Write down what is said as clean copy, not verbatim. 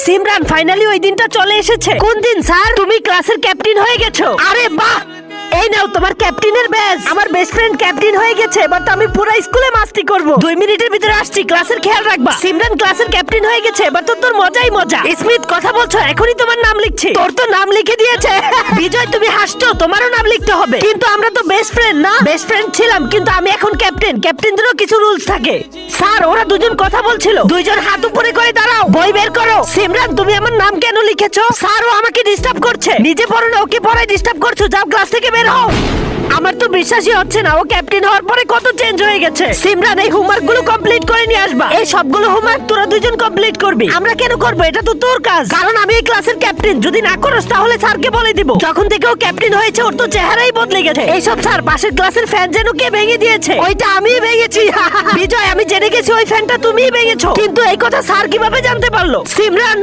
Simran finally ওই দিনটা চলে এসেছে। কোন দিন স্যার? তুমি ক্লাসের ক্যাপ্টেন হয়ে গেছো। আরে বাহ, এই নাও তোমার ক্যাপ্টেনের ব্যাজ। আমার বেস্ট ফ্রেন্ড ক্যাপ্টেন হয়ে গেছে, এবার তো আমি পুরো স্কুলে মাস্তি করব। 2 মিনিটের ভিতরে আসছি, ক্লাসের খেয়াল রাখবা। সিমরান ক্লাসের ক্যাপ্টেন হয়ে গেছে, এবার তো তোর মজাই মজা। স্মিথ কথা বলছো? এখনই তোমার নাম লিখছি। তোর তো নাম লিখে দিয়েছে। বিজয় তুমি হাসছো, তোমারও নাম লিখতে হবে। কিন্তু আমরা তো বেস্ট ফ্রেন্ড না? বেস্ট ফ্রেন্ড ছিলাম, কিন্তু আমি এখন ক্যাপ্টেন। ক্যাপ্টেনদেরও কিছু রুলস থাকে। স্যার ওরা দুজন কথা বলছিল, দুইজন হাত উপরে করে দাঁড়াও, বই বের করো। সিমরান তুমি আমার নাম কেন লিখেছো? স্যার ও আমাকে ডিস্টার্ব করছে। নিজে পড়ো না, ওকে পড়ায় ডিস্টার্ব করছো। যাও ক্লাস থেকে বের হও। আমার তো বিশ্বাসই হচ্ছে না, ও ক্যাপ্টেন হওয়ার পরে কত চেঞ্জ হয়ে গেছে। সিমরান এই হোমওয়ার্ক গুলো কমপ্লিট করে নিয়ে আসবা। এই সবগুলো হোমওয়ার্ক তোরা দুজন কমপ্লিট করবি। আমরা কেন করব? এটা তো তোর কাজ, কারণ আমি এই ক্লাসের ক্যাপ্টেন। যদি না করস তাহলে স্যারকে বলে দিব। যখন থেকে ও ক্যাপ্টেন হয়েছে ওর তো চেহারাই বদলে গেছে। এইসব স্যার, পাশের ক্লাসের ফ্যান যেন কে ভেঙে দিয়েছে, ওইটা আমিই ভেঙেছি। বিজয় আমি জেনে গেছি ওই ফ্যানটা তুমিই ভেঙেছো, কিন্তু এই কথা স্যার কিভাবে জানতে পারলো? সিমরান